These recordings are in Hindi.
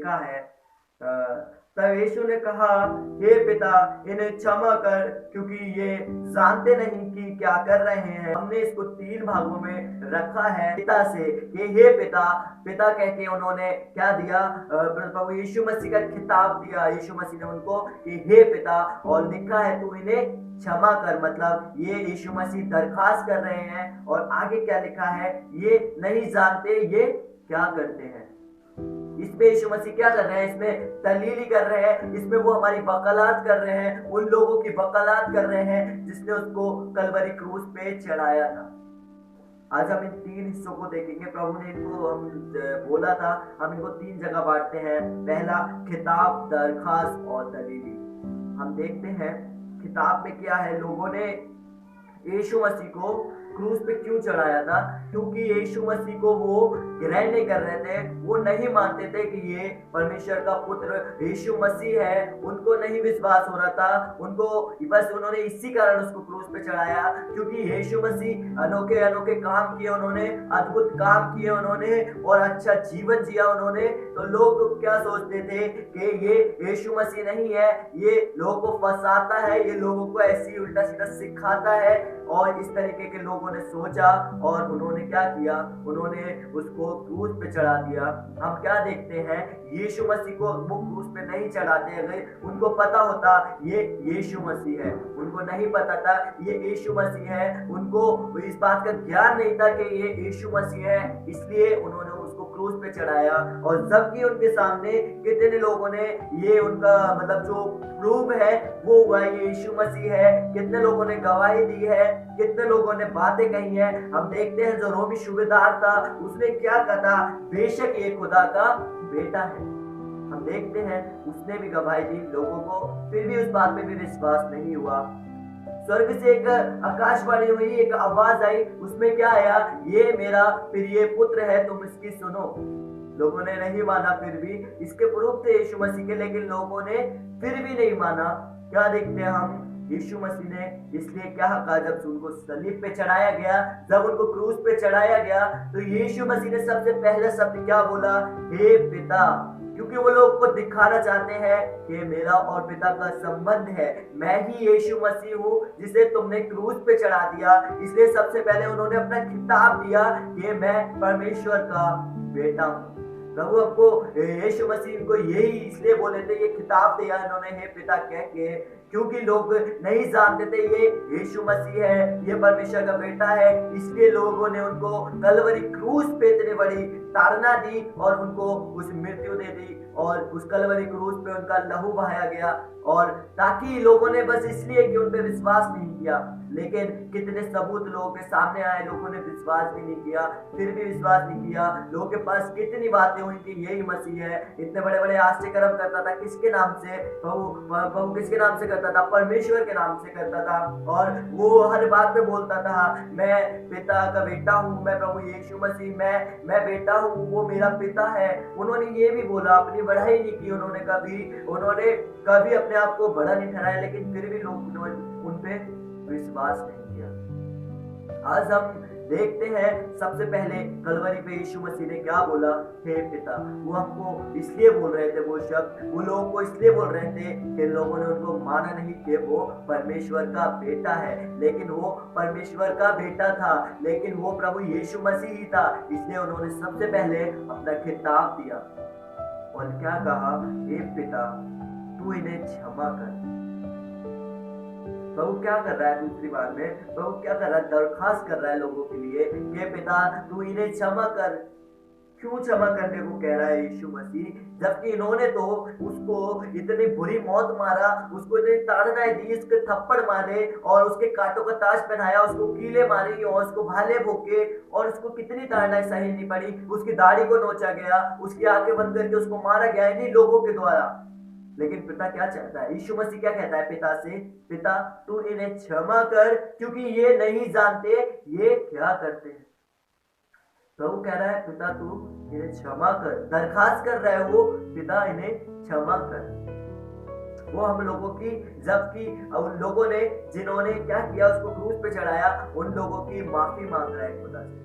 लिखा है तब यीशु ने कहा, हे पिता, इन्हें क्षमा कर, क्योंकि ये जानते नहीं कि क्या कर रहे हैं। हमने इसको 3 भागों में रखा है पिता से कि हे पिता। पिता कह के उन्होंने क्या दिया, प्रभु यीशु मसीह का खिताब दिया यीशु मसीह ने उनको कि हे पिता, और लिखा है तू इन्हें क्षमा कर। मतलब ये यीशु मसीह दरखास्त कर रहे हैं। और आगे क्या लिखा है, ये नहीं जानते ये क्या करते हैं। इसमें यीशु मसीह क्या कर रहे हैं, इसमें तल्लीली कर रहे हैं, इसमें वो हमारी वकालत कर रहे हैं, उन लोगों की वकालत कर रहे हैं जिसने उसको कलवरी क्रूस पे चढ़ाया था। आज हम इन 3 हिस्सों को देखेंगे। प्रभु ने इनको हम बोला था, हम इनको 3 जगह बांटते हैं। पहला खिताब, दरखास्त और दलीली। हम देखते हैं खिताब में क्या है। लोगों ने यीशु मसीह को क्रूस पे क्यों चढ़ाया था, क्योंकि यीशु मसीह को वो ग्रहण नहीं कर रहे थे। वो नहीं मानते थे कि ये परमेश्वर का पुत्र यीशु मसीह है। उनको नहीं विश्वास हो रहा था, उनको बस उन्होंने इसी कारण उसको क्रूस पे चढ़ाया, क्योंकि यीशु मसीह अनोखे अनोखे काम किए उन्होंने, अद्भुत काम किए उन्होंने और अच्छा जीवन जिया उन्होंने। तो लोग क्या सोचते थे कि ये यीशु मसीह नहीं है, ये लोगों को फंसाता है, ये लोगों को ऐसी उल्टा सीधा सिखाता है। और इस तरीके के लोगों ने सोचा और उन्होंने क्या किया, उन्होंने उसको क्रूस पे चढ़ा दिया। हम क्या देखते हैं, यीशु मसीह को वो क्रूस पे नहीं चढ़ाते। अगर उनको पता होता ये यीशु मसीह है, उनको नहीं पता था ये यीशु मसीह है, उनको इस बात का ज्ञान नहीं था कि ये यीशु मसीह है, इसलिए उन्होंने उसको क्रूस पे चढ़ाया। और जबकि उनके सामने कितने लोगों ने ये उनका मतलब जो प्रूफ है वो हुआ ये यीशु मसीह है, कितने लोगों ने गवाही दी है, कितने लोगों ने बातें कही है। हम देखते हैं जो रोमी सूबेदार था उसने क्या कहा, बेशक ये खुदा का बेटा है। हम देखते हैं उसने भी गवाही दी लोगों को, फिर भी उस बात पे भी विश्वास नहीं हुआ। स्वर्ग से एक आकाशवाणी हुई, एक आवाज आई, उसमें क्या आया, ये मेरा प्रिय पुत्र है, तुम इसकी सुनो। लोगों ने नहीं माना, फिर भी इसके प्रूफ थे यीशु मसीह के, लेकिन लोगों ने फिर भी नहीं माना। क्या देखते हैं हम, यीशु मसीह ने इसलिए क्या कहा, जब उनको सलीब पे चढ़ाया गया, जब उनको क्रूस पे चढ़ाया गया, तो यीशु मसीह ने सबसे पहले शब्द क्या बोला, हे पिता। क्योंकि वो लोग को दिखाना चाहते हैं कि मेरा और पिता का संबंध है, मैं ही यीशु मसीह हूँ जिसे तुमने क्रूस पे चढ़ा दिया। इसलिए सबसे पहले उन्होंने अपना खिताब दिया कि मैं परमेश्वर का बेटा हूँ। प्रभु आपको यीशु मसीह इनको यही इसलिए बोले थे, ये खिताब दिया इन्होंने हे पिता कह के, क्योंकि लोग नहीं जानते थे ये यीशु मसीह है, ये परमेश्वर का बेटा है। इसलिए लोगों ने उनको कलवरी क्रूस पे इतनी बड़ी ताड़ना दी और उनको उस मृत्यु दे दी, और उस कलवरी क्रूस पे उनका लहू बहाया गया। और ताकि लोगों ने बस इसलिए कि उन पे विश्वास नहीं किया, लेकिन कितने सबूत लोगों के सामने आए, लोगों ने विश्वास भी नहीं किया, फिर भी विश्वास नहीं किया। लोगों के पास कितनी बातें हुई कि यही मसीह है, इतने बड़े बड़े आश्चर्य कर्म करता था, किसके नाम से, प्रभु किसके नाम से करता था, परमेश्वर के नाम से करता था। और वो हर बात में बोलता था, मैं पिता का बेटा हूँ, मैं प्रभु यीशु मसीह, मैं बेटा हूँ, वो मेरा पिता है। उन्होंने ये भी बोला, अपनी बढ़ाई नहीं की उन्होंने कभी अपने आप को बड़ा नहीं ठहराया, लेकिन फिर भी लोग उन पे विश्वास नहीं किया। आज हम देखते हैं सबसे पहले कलवरी पे यीशु मसीह ने क्या बोला, हे पिता। वो हमको इसलिए बोल रहे थे, वो शब्द वो लोगों को इसलिए बोल रहे थे कि लोगों ने उनको माना नहीं कि वो परमेश्वर का बेटा है। लेकिन वो परमेश्वर का बेटा था, लेकिन वो प्रभु यीशु मसीह ही था। इसलिए उन्होंने सबसे पहले अपना खिताब दिया और क्या कहा, हे पिता तू इन्हें क्षमा कर। प्रभु क्या कर रहा है, दूसरी बार में प्रभु क्या कर रहा है, दरखास्त कर रहा है लोगों के लिए कि पिता तू इन्हें क्षमा कर। क्यों क्षमा करने को कह रहा है यीशु मसीह, जबकि इन्होंने तो उसको इतनी बुरी मौत मारा, उसको इतनी ताड़नाएं दी, उसके थप्पड़ मारे और उसके कांटों का ताज पहनाया, उसको कीले मारी और उसको भाले भोंके, और उसको कितनी ताड़नाएं सहनी पड़ी। उसकी दाढ़ी को नोचा गया, उसकी आंखें बंद करके उसको मारा गया इन्हीं लोगों के द्वारा। लेकिन पिता क्या चाहता है, यीशु मसीह क्या कहता है पिता से, पिता तू इन्हें क्षमा कर, क्योंकि ये नहीं जानते ये क्या करते हैं। प्रभु कह रहा है पिता तू इन्हें क्षमा कर, दरखास्त कर रहा है वो, पिता इन्हें क्षमा कर। वो हम लोगों की, जबकि उन लोगों ने जिन्होंने क्या किया, उसको क्रूस पे चढ़ाया, उन लोगों की माफी मांग रहा है खुदा से।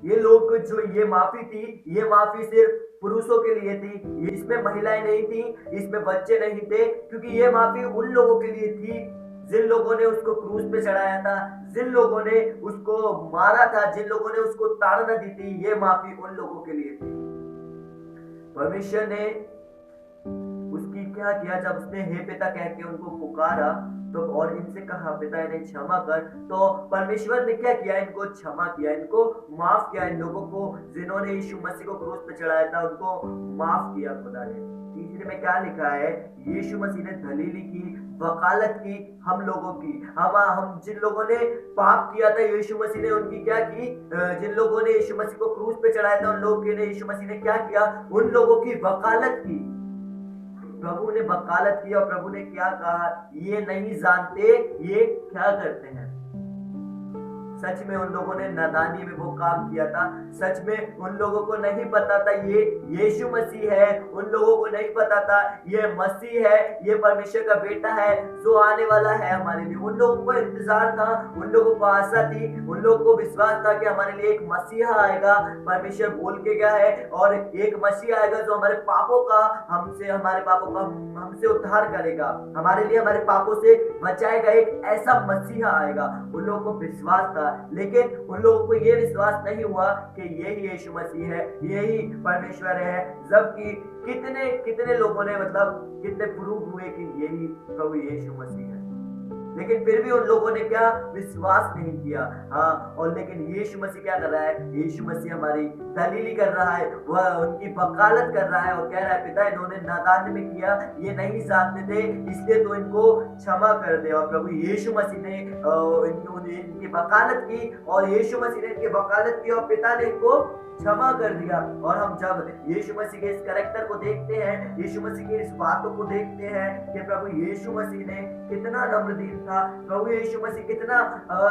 ये लोग जो ये माफी थी, ये माफी सिर्फ पुरुषों के लिए थी, इसमें महिलाएं नहीं थी, इसमें बच्चे नहीं थे, क्योंकि ये माफी उन लोगों के लिए थी जिन लोगों ने उसको क्रूस पे चढ़ाया था, जिन लोगों ने उसको मारा था, जिन लोगों ने उसको ताड़ना दी थी। ये माफी उन लोगों के लिए थी। परमेश्वर ने उसकी क्या किया, जब उसने हे पिता कह के उनको पुकारा तो और इनसे कहा पिता इन्हें क्षमा कर, तो परमेश्वर ने क्या किया, इनको क्षमा किया, इनको माफ किया। इन लोगों को जिन्होंने यीशु मसीह को क्रूस पे चढ़ाया था उनको माफ किया खुदा ने। तीसरे में क्या लिखा है, यीशु मसीह ने दलीली की, वकालत की हम लोगों की। हम जिन लोगों ने पाप किया था यीशु मसीह ने उनकी क्या की, जिन लोगों ने यीशु मसीह को क्रूस पे चढ़ाया था उन लोगों के लिए यीशु मसीह ने क्या किया, उन लोगों की वकालत की। प्रभु ने वकालत की और प्रभु ने क्या कहा, ये नहीं जानते ये क्या करते हैं। सच में उन लोगों ने नादानी में वो काम किया था, सच में उन लोगों को नहीं पता था ये यीशु मसीह है, उन लोगों को नहीं पता था ये मसीह है, ये परमेश्वर का बेटा है जो आने वाला है हमारे लिए। उन लोगों को इंतजार था, उन लोगों को आशा थी, उन लोगों को विश्वास था कि हमारे लिए एक मसीहा आएगा। परमेश्वर बोल के गया है और एक मसीहा आएगा जो हमारे पापों का हमसे उद्धार करेगा, हमारे लिए हमारे पापों से बचाएगा। एक ऐसा मसीहा आएगा, उन लोगों को विश्वास था, लेकिन उन लोगों को यह विश्वास नहीं हुआ कि यही यीशु मसीह है, यही परमेश्वर है। जबकि कितने कितने लोगों ने कितने प्रूव हुए कि यही प्रभु यीशु मसीह है, लेकिन फिर भी उन लोगों ने क्या विश्वास नहीं किया। हाँ, और लेकिन यीशु मसीह क्या कर रहा है, यीशु मसीह हमारी दलीली कर रहा है, वह उनकी वकालत कर रहा है और कह रहा है पिता इन्होंने नादान में किया, ये नहीं जानते थे, इसलिए तो इनको क्षमा कर दे। और प्रभु यीशु मसीह ने इनकी वकालत की और यीशु मसीह ने इनकी वकालत की और पिता ने इनको क्षमा कर दिया। और हम जब यीशु मसीह के इस कैरेक्टर को देखते हैं, यीशु मसीह की इस बातों को देखते हैं कि प्रभु यीशु मसीह ने कितना नम्रदीन था, प्रभु यीशु मसीह कितना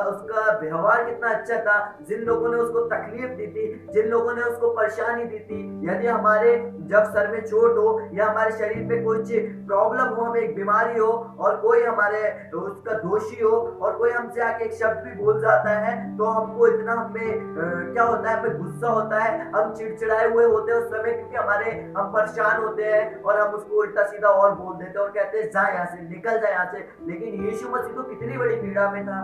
उसका व्यवहार कितना अच्छा था। जिन लोगों ने उसको तकलीफ दी थी, जिन लोगों ने उसको परेशानी दी थी, यदि हमारे जब सर में चोट हो या हमारे शरीर पे कुछ प्रॉब्लम हो, हमें एक बीमारी हो और कोई हमारे उसका दोषी हो और कोई हमसे आके एक शब्द भी बोल जाता है, तो हमको इतना क्या होता है, हमें गुस्सा होता है, हम चिड़चिड़ाए हुए होते हैं उस समय, क्योंकि हम परेशान होते हैं और हम उसको उल्टा सीधा और बोल देते हैं और कहते हैं जा यहाँ से, निकल जा यहाँ से। लेकिन यीशु मसीह तो कितनी बड़ी पीड़ा में था,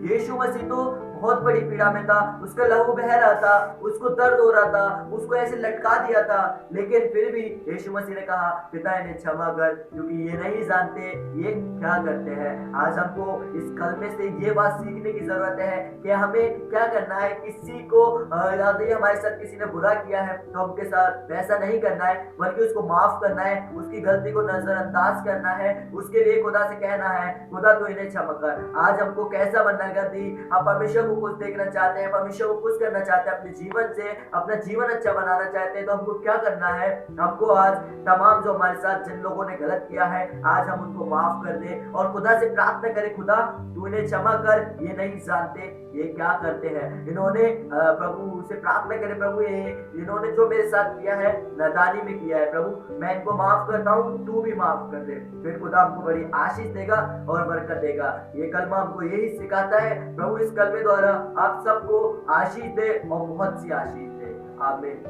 यीशु मसीह तो बहुत बड़ी पीड़ा में था, उसका लहू बह रहा था, उसको दर्द हो रहा था, उसको ऐसे लटका दिया था, लेकिन फिर भी यीशु मसीह ने कहा पिता इन्हें क्षमा कर, क्योंकि ये नहीं जानते ये क्या करते हैं। आज हमको इस कलमे से ये बात सीखने की जरूरत है कि हमें क्या करना है। किसी को यदि हमारे साथ किसी ने बुरा किया है तो हमके साथ वैसा नहीं करना है, बल्कि उसको माफ करना है, उसकी गलती को नजरअंदाज करना है, उसके लिए खुदा से कहना है खुदा तो इन्हें क्षमा कर। आज हमको कैसा बनना है, हम परमेश्वर को खुश देखना चाहते हैं, परमेश्वर को खुश करना चाहते हैं, अपने जीवन से अपना जीवन अच्छा बनाना चाहते हैं, तो हमको क्या करना है, हमको आज तमाम जो हमारे साथ जिन लोगों ने गलत किया है आज हम उनको माफ कर दे और खुदा से प्रार्थना करें खुदा तू इन्हें क्षमा कर, ये नहीं जानते ये क्या करते हैं। इन्होंने प्रभु से प्रार्थना करें, प्रभु इन्होंने जो मेरे साथ किया है नादानी में किया है, प्रभु मैं इनको माफ करता हूँ, तू भी माफ कर दे। फिर खुदा हमको बड़ी आशीष देगा और बरकत देगा। ये कलमा हमको यही सिखाता है। प्रभु इस कलमे द्वारा आप सबको आशीष दे और बहुत सी आशीष दे। आमीन।